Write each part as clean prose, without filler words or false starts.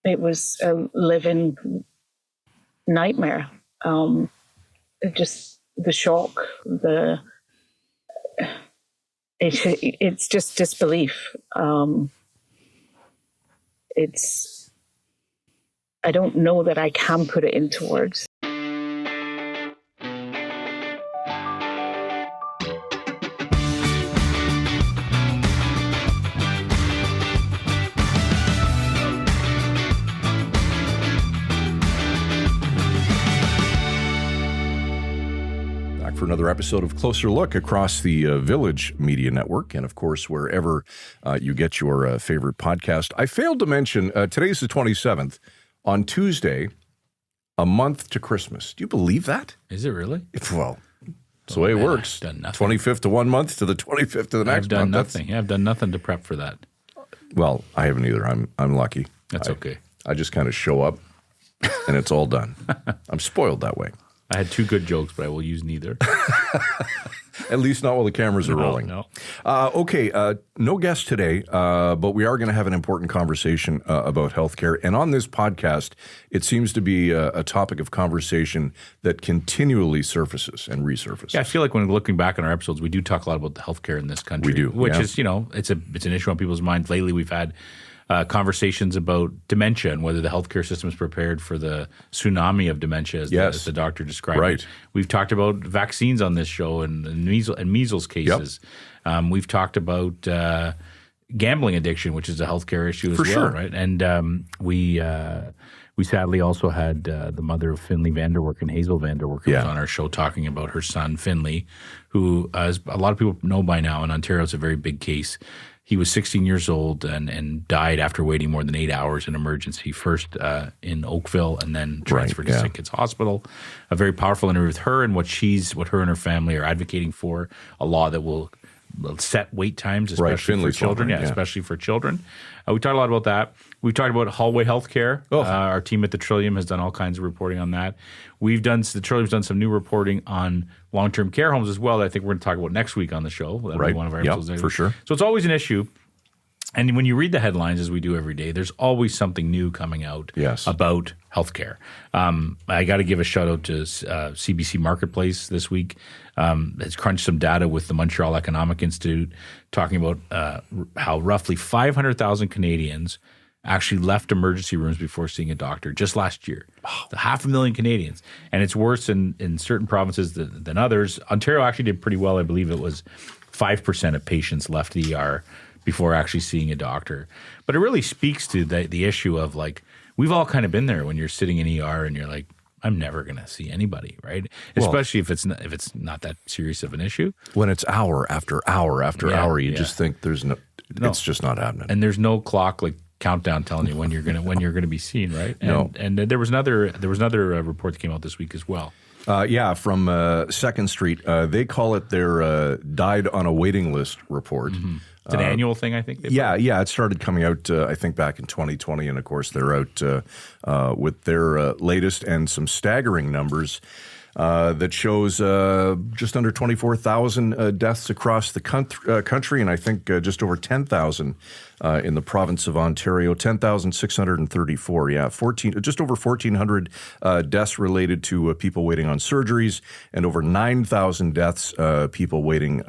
it was a living nightmare. Just the shock, it's just disbelief. I don't know that I can put it into words. For another episode of Closer Look across the Village Media Network, and of course, wherever you get your favorite podcast. I failed to mention, today's the 27th. On Tuesday, a month to Christmas. Do you believe that? Is it really? Well, that's the way it works. I've done nothing. 25th to 1 month to the 25th to the next month. I've done nothing. I've done nothing to prep for that. Well, I haven't either. I'm lucky. That's okay. I just kind of show up, and it's all done. I'm spoiled that way. I had two good jokes, but I will use neither. At least not while the cameras are rolling. No. Okay, no guest today, but we are going to have an important conversation about healthcare. And on this podcast, it seems to be a topic of conversation that continually surfaces and resurfaces. Yeah, I feel like when looking back on our episodes, we do talk a lot about the healthcare in this country. We do, which is, it's an issue on people's minds. Lately, we've had conversations about dementia and whether the healthcare system is prepared for the tsunami of dementia, as the doctor described. Right. It. We've talked about vaccines on this show and measles cases. Yep. We've talked about gambling addiction, which is a healthcare issue as well, sure. right? And we sadly also had the mother of Finlay Vanderwerk and Hazel Vanderwerk who was on our show talking about her son, Finlay, who, as a lot of people know by now, in Ontario, it's a very big case. He was 16 years old and died after waiting more than 8 hours in emergency, first in Oakville and then transferred to St. Kitts Hospital. A very powerful interview with her and what her and her family are advocating for, a law that will set wait times, especially for children. Especially for children. We talked a lot about that. We talked about hallway healthcare. Our team at the Trillium has done all kinds of reporting on that. The Trillium's done some new reporting on long-term care homes as well that I think we're going to talk about next week on the show. That'll be one of our episodes. For sure. So it's always an issue. And when you read the headlines, as we do every day, there's always something new coming out about healthcare. I got to give a shout out to CBC Marketplace this week. It's crunched some data with the Montreal Economic Institute talking about how roughly 500,000 Canadians actually left emergency rooms before seeing a doctor just last year. Wow. 500,000 Canadians. And it's worse in certain provinces than others. Ontario actually did pretty well. I believe it was 5% of patients left the ER before actually seeing a doctor. But it really speaks to the issue of, like, we've all kind of been there when you're sitting in ER and you're like, I'm never going to see anybody, right? Especially if it's not that serious of an issue. When it's hour after hour after hour, you just think it's just not happening. And there's no clock, like, countdown telling you when you're gonna be seen, right? And there was another report that came out this week as well. From 2nd Street. They call it their died on a waiting list report. Mm-hmm. It's an annual thing, I think. It started coming out, I think, back in 2020, and of course they're out with their latest and some staggering numbers that shows just under 24,000 deaths across the country, and I think just over 10,000 in the province of Ontario, 10,634. Just over 1,400 deaths related to people waiting on surgeries, and over 9,000 deaths people waiting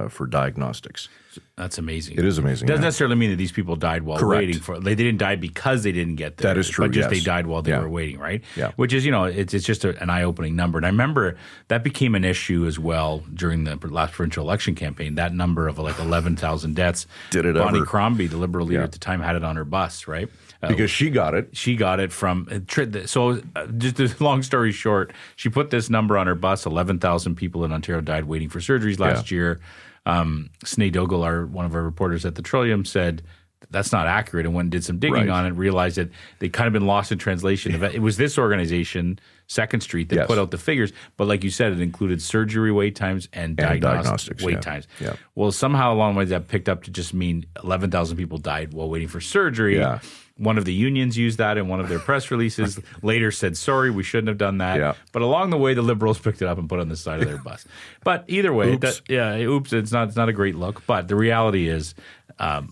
for diagnostics. That's amazing. It is amazing. Doesn't necessarily mean that these people died while waiting for it. They didn't die because they didn't get there. That is true, but just they died while they were waiting, right? Yeah. Which is, it's just an eye-opening number. And I remember that became an issue as well during the last provincial election campaign. That number of like 11,000 deaths. Bonnie Crombie, the Liberal leader at the time, had it on her bus, right? Because she got it. She got it from just a long story short, she put this number on her bus. 11,000 people in Ontario died waiting for surgeries last year. Sinead Dougall, one of our reporters at the Trillium, said that's not accurate, and went and did some digging on it, realized that they'd kind of been lost in translation. It was this organization, 2nd Street, that put out the figures, but like you said, it included surgery wait times and diagnostics wait times. Yeah. Well, somehow along the way that picked up to just mean 11,000 people died while waiting for surgery. Yeah. One of the unions used that in one of their press releases, later said, sorry, we shouldn't have done that. Yeah. But along the way, the Liberals picked it up and put it on the side of their bus. But either way, oops, it's not a great look. But the reality is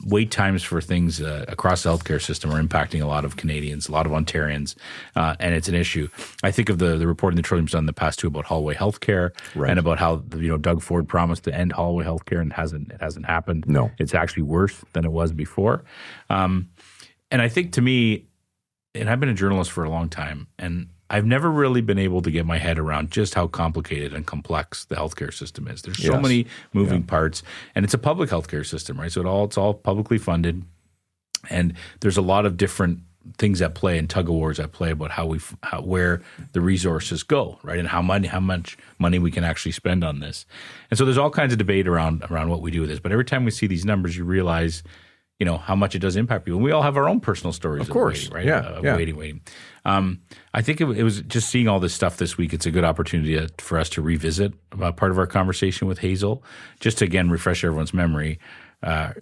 wait times for things across the healthcare system are impacting a lot of Canadians, a lot of Ontarians, and it's an issue. I think of the reporting the Trillium's done in the past too about hallway healthcare and about how Doug Ford promised to end hallway healthcare and it hasn't happened. No, it's actually worse than it was before. And I think to me, and I've been a journalist for a long time, and I've never really been able to get my head around just how complicated and complex the healthcare system is. There's so many moving parts, and it's a public healthcare system, right? So it's all publicly funded, and there's a lot of different things at play and tug of wars at play about where the resources go, right, and how much money we can actually spend on this. And so there's all kinds of debate around what we do with this. But every time we see these numbers, you realize how much it does impact people. And we all have our own personal stories of course. Waiting, right? Waiting. I think it was just seeing all this stuff this week, it's a good opportunity for us to revisit part of our conversation with Hazel, just to, again, refresh everyone's memory.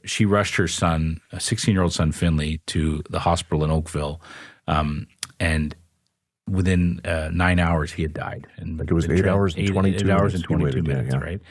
She rushed her son, a 16-year-old son, Finlay, to the hospital in Oakville, and within 9 hours, he had died. And it was 8 hours and 22 minutes. 8 hours and 22 minutes, right?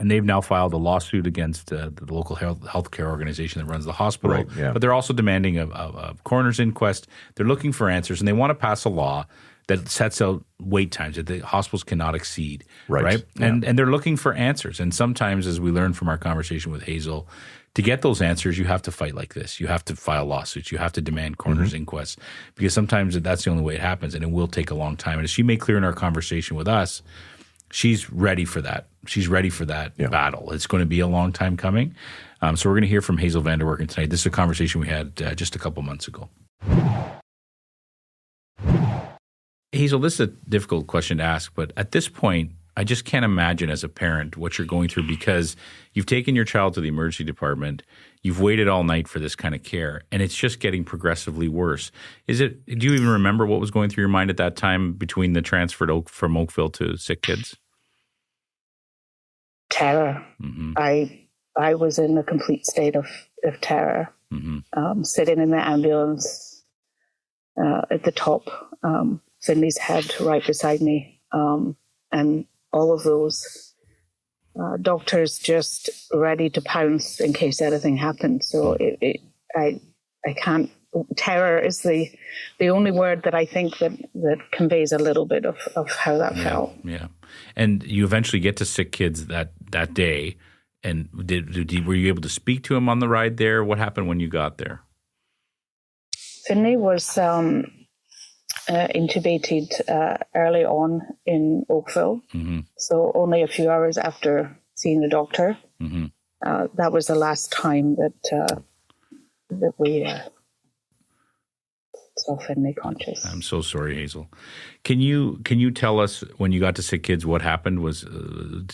And they've now filed a lawsuit against the local healthcare organization that runs the hospital. Right, yeah. But they're also demanding a coroner's inquest. They're looking for answers, and they want to pass a law that sets out wait times that the hospitals cannot exceed. Right? Yeah. And they're looking for answers. And sometimes, as we learned from our conversation with Hazel, to get those answers, you have to fight like this. You have to file lawsuits. You have to demand coroner's inquests, because sometimes that's the only way it happens, and it will take a long time. And as she made clear in our conversation with us, she's ready for that. She's ready for that battle. It's going to be a long time coming. So we're going to hear from Hazel Vanderwerken tonight. This is a conversation we had just a couple months ago. Hazel, this is a difficult question to ask, but at this point, I just can't imagine as a parent what you're going through, because you've taken your child to the emergency department, you've waited all night for this kind of care, and it's just getting progressively worse. Do you even remember what was going through your mind at that time between the transfer from Oakville to Sick Kids? Terror. Mm-hmm. I was in a complete state of terror, sitting in the ambulance at the top, Finlay's head right beside me, and all of those doctors just ready to pounce in case anything happened. So I can't. Terror is the only word that I think that conveys a little bit of how that felt. Yeah, and you eventually get to Sick Kids that day. And were you able to speak to him on the ride there? What happened when you got there? Finlay was intubated early on in Oakville, so only a few hours after seeing the doctor. That was the last time that we saw Finlay conscious. I'm so sorry, Hazel. Can you tell us when you got to Sick Kids what happened?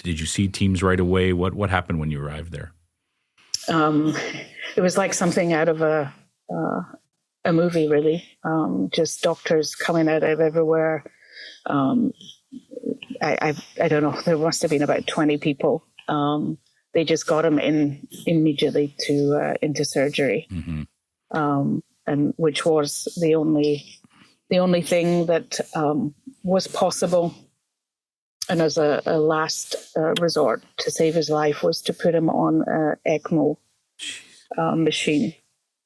Did you see teams right away? What happened when you arrived there? It was like something out of a movie, really. Just doctors coming out of everywhere. I don't know. There must have been about 20 people. They just got him in immediately into surgery, and which was the only thing that was possible. And as a last resort to save his life was to put him on an ECMO machine,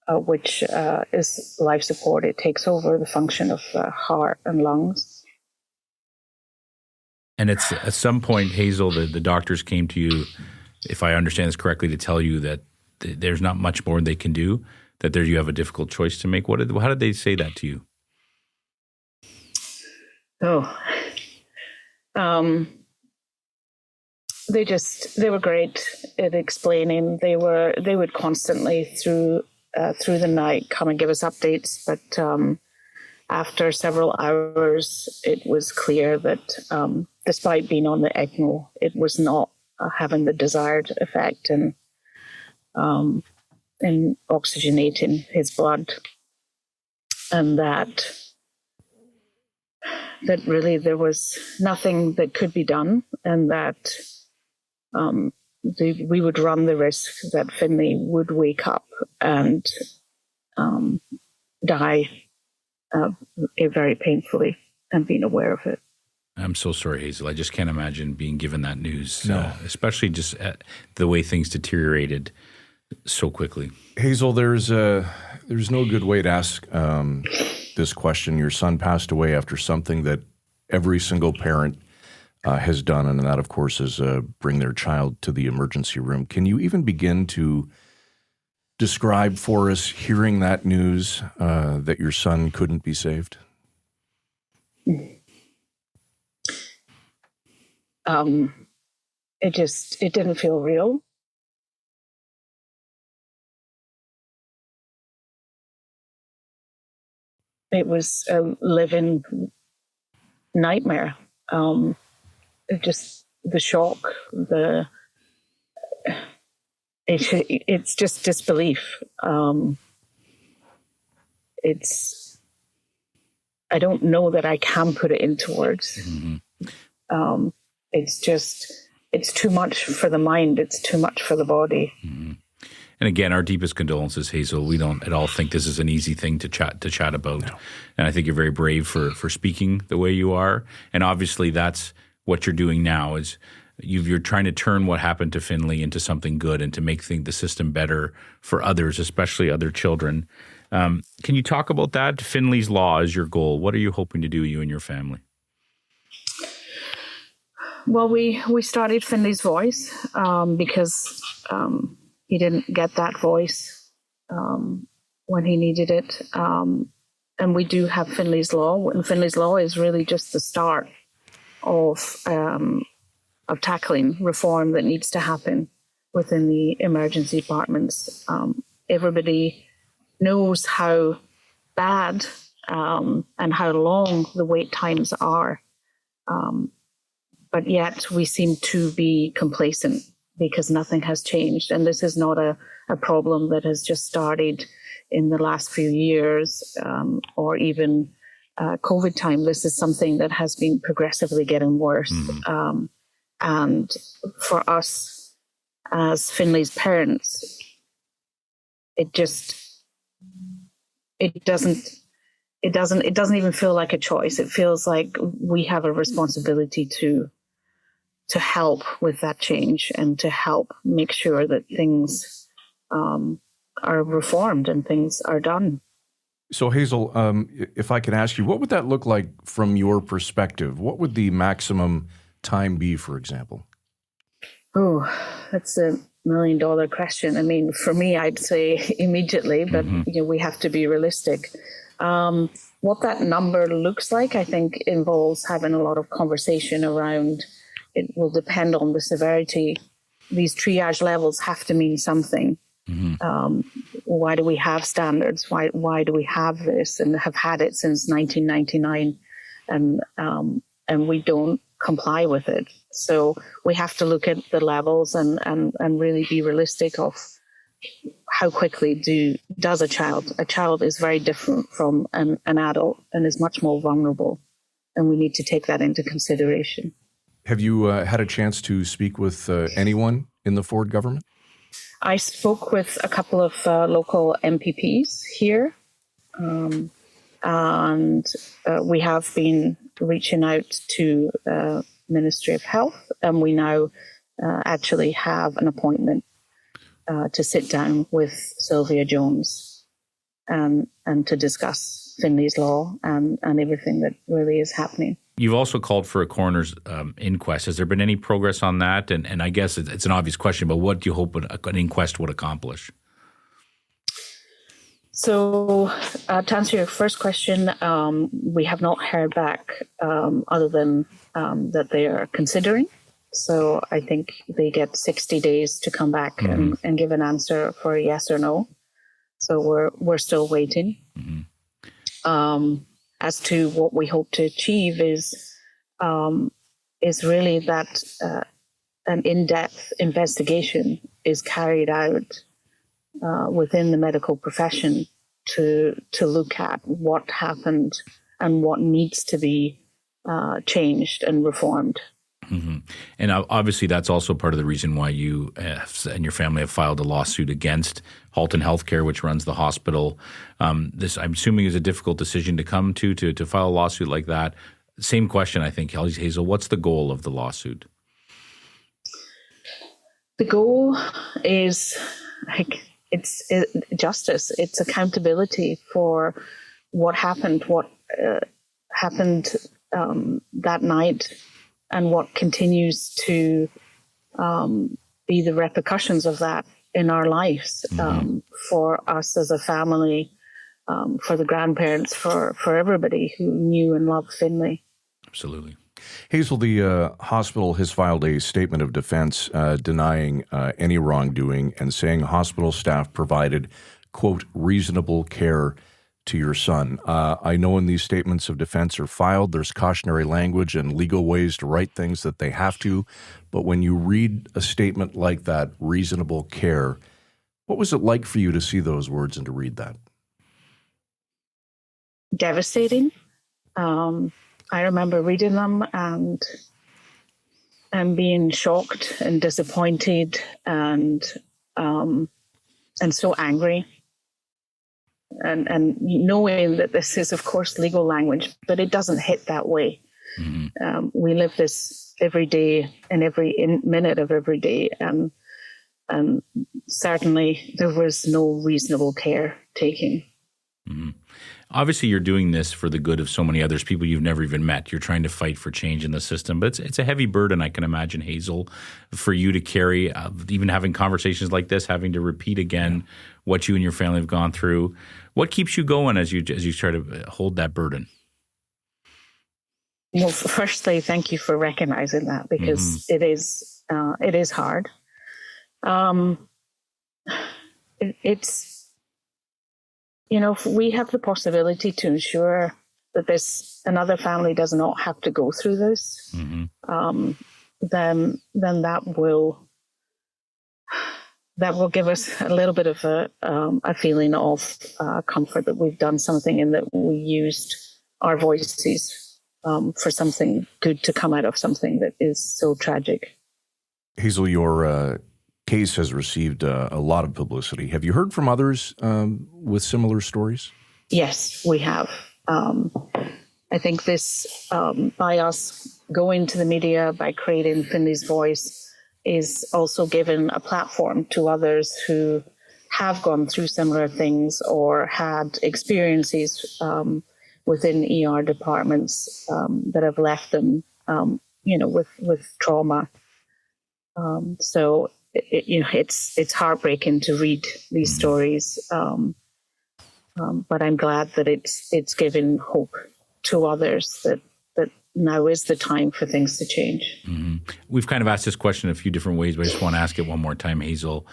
which is life support. It takes over the function of heart and lungs. And it's at some point, Hazel, the doctors came to you, if I understand this correctly, to tell you that there's not much more they can do, that you have a difficult choice to make. How did they say that to you? They were great at explaining. They would constantly through the night come and give us updates. But after several hours, it was clear that despite being on the ECMO, it was not having the desired effect in oxygenating his blood, and that really there was nothing that could be done, and that we would run the risk that Finlay would wake up and die very painfully and being aware of it. I'm so sorry, Hazel. I just can't imagine being given that news, especially just the way things deteriorated so quickly. Hazel, there's no good way to ask this question. Your son passed away after something that every single parent has done, and that, of course, is bring their child to the emergency room. Can you even begin to describe for us hearing that news that your son couldn't be saved? It didn't feel real. It was a living nightmare. Just the shock, it's just disbelief. I don't know that I can put it into words. Mm-hmm. It's too much for the mind. It's too much for the body. Mm-hmm. And again, our deepest condolences, Hazel. We don't at all think this is an easy thing to chat about. No. And I think you're very brave for speaking the way you are. And obviously that's what you're doing now is you're trying to turn what happened to Finlay into something good and to make the system better for others, especially other children. Can you talk about that? Finlay's Law is your goal. What are you hoping to do, you and your family? Well, we started Finlay's Voice because he didn't get that voice when he needed it. And we do have Finlay's Law. And Finlay's Law is really just the start of tackling reform that needs to happen within the emergency departments. Everybody knows how bad and how long the wait times are. But yet we seem to be complacent because nothing has changed. And this is not a problem that has just started in the last few years or even COVID time. This is something that has been progressively getting worse. Mm-hmm. And for us as Finlay's parents, it doesn't even feel like a choice. It feels like we have a responsibility to help with that change and to help make sure that things are reformed and things are done. So Hazel, if I could ask you, what would that look like from your perspective? What would the maximum time be, for example? Oh, that's $1 million question. I mean, for me, I'd say immediately, but we have to be realistic. What that number looks like, I think, involves having a lot of conversation around. It will depend on the severity. These triage levels have to mean something. Mm-hmm. Why do we have standards? Why do we have this and have had it since 1999, and we don't comply with it? So we have to look at the levels and really be realistic of how quickly does a child is very different from an adult and is much more vulnerable, and we need to take that into consideration. Have you had a chance to speak with anyone in the Ford government? I spoke with a couple of local MPPs here, and we have been reaching out to Ministry of Health, and we now actually have an appointment to sit down with Sylvia Jones and to discuss Finlay's Law and everything that really is happening. You've also called for a coroner's inquest. Has there been any progress on that? And I guess it's an obvious question, but what do you hope an inquest would accomplish? So to answer your first question, we have not heard back other than that they are considering. So I think they get 60 days to come back and give an answer for a yes or no. So we're still waiting. Mm-hmm. As to what we hope to achieve is really that an in-depth investigation is carried out within the medical profession to look at what happened and what needs to be changed and reformed. Mm-hmm. And obviously that's also part of the reason why you and your family have filed a lawsuit against Halton Healthcare, which runs the hospital. This, I'm assuming, is a difficult decision to come to file a lawsuit like that. Same question, I think, Hazel. What's the goal of the lawsuit? The goal is it's justice. It's accountability for what happened, that night, and what continues to be the repercussions of that in our lives, for us as a family, for the grandparents, for everybody who knew and loved Finlay. Absolutely. Hazel, the hospital has filed a statement of defense denying any wrongdoing and saying hospital staff provided, quote, reasonable care to your son. I know when these statements of defense are filed, there's cautionary language and legal ways to write things that they have to. But when you read a statement like that, reasonable care, what was it like for you to see those words and to read that? Devastating. I remember reading them and being shocked and disappointed and so angry. And knowing that this is, of course, legal language, but it doesn't hit that way. Mm-hmm. We live this every day and every minute of every day, and certainly there was no reasonable care taken. Mm-hmm. Obviously, you're doing this for the good of so many others, people you've never even met. You're trying to fight for change in the system, but it's a heavy burden, I can imagine, Hazel, for you to carry, even having conversations like this, having to repeat again what you and your family have gone through. What keeps you going as you try to hold that burden? Well, firstly, thank you for recognizing that, because it is hard. It's if we have the possibility to ensure that another family does not have to go through this, then that will give us a little bit of a feeling of comfort that we've done something and that we used our voices for something good to come out of something that is so tragic. Hazel, your case has received a lot of publicity. Have you heard from others with similar stories? Yes, we have. I think this, by us going to the media, by creating Finlay's Voice, is also given a platform to others who have gone through similar things or had experiences within ER departments that have left them, with trauma. So it's heartbreaking to read these stories, but I'm glad that it's given hope to others that now is the time for things to change. Mm-hmm. We've kind of asked this question a few different ways, but I just want to ask it one more time, Hazel.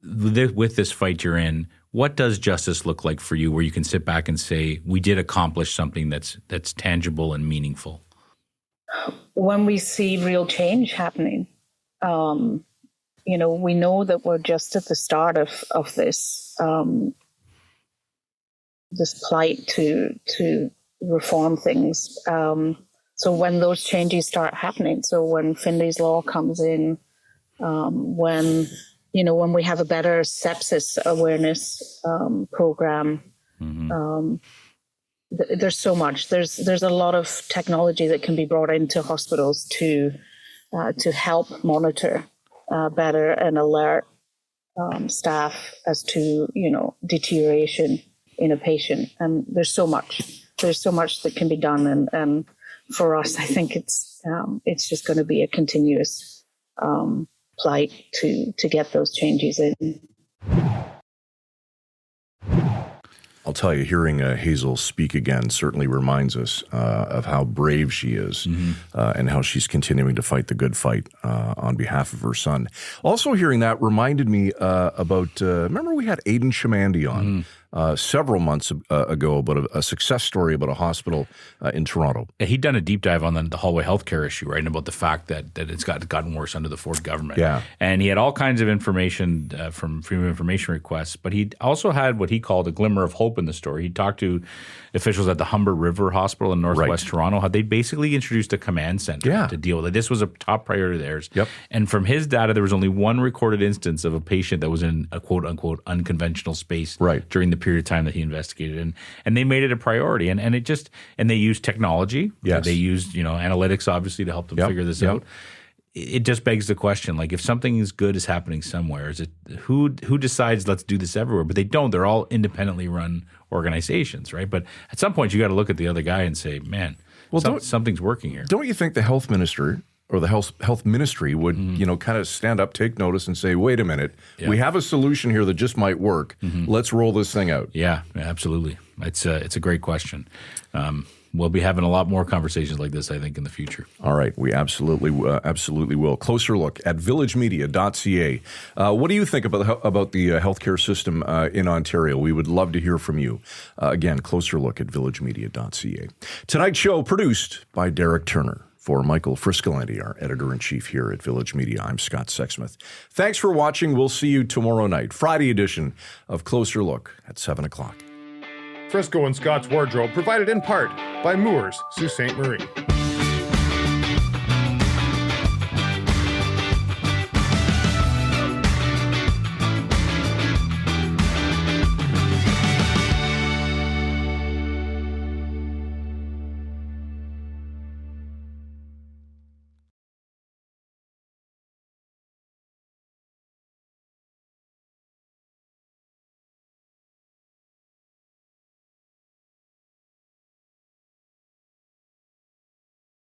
With this fight you're in, what does justice look like for you, where you can sit back and say, we did accomplish something that's tangible and meaningful? When we see real change happening, we know that we're just at the start of this plight to reform things. So when those changes start happening, so when Finlay's Law comes in, when we have a better sepsis awareness program, there's so much. There's a lot of technology that can be brought into hospitals to help monitor better and alert staff as to deterioration in a patient. And there's so much that can be done. And for us, I think it's just going to be a continuous plight to get those changes in. I'll tell you, hearing Hazel speak again certainly reminds us of how brave she is and how she's continuing to fight the good fight on behalf of her son. Also hearing that reminded me about, remember we had Aidan Shamandi on several months ago about a success story about a hospital in Toronto. He'd done a deep dive on the hallway healthcare issue, right, and about the fact that it's gotten worse under the Ford government. Yeah. And he had all kinds of information from Freedom of Information requests, but he also had what he called a glimmer of hope in the story. He talked to officials at the Humber River Hospital in northwest Toronto, how they basically introduced a command center to deal with it. This was a top priority of theirs. Yep. And from his data, there was only one recorded instance of a patient that was in a quote-unquote unconventional space during the period of time that he investigated. And they made it a priority. And they used technology. Yes. They used, analytics, obviously, to help them figure this out. It just begs the question, like, if something is good is happening somewhere, is it who decides let's do this everywhere? But they don't. They're all independently run organizations, right? But at some point, you got to look at the other guy and say, man, something's working here. Don't you think the health minister or the health ministry would, kind of stand up, take notice, and say, wait a minute, we have a solution here that just might work. Let's roll this thing out. Yeah, absolutely. It's a great question. We'll be having a lot more conversations like this, I think, in the future. All right. We absolutely will. Closer look at villagemedia.ca. What do you think about the healthcare system in Ontario? We would love to hear from you. Again, closer look at villagemedia.ca. Tonight's show produced by Derek Turner. For Michael Friscolanti, our editor-in-chief here at Village Media, I'm Scott Sexsmith. Thanks for watching. We'll see you tomorrow night, Friday edition of Closer Look at 7 o'clock. Frisco and Scott's Wardrobe provided in part by Moores, Sault Ste. Marie.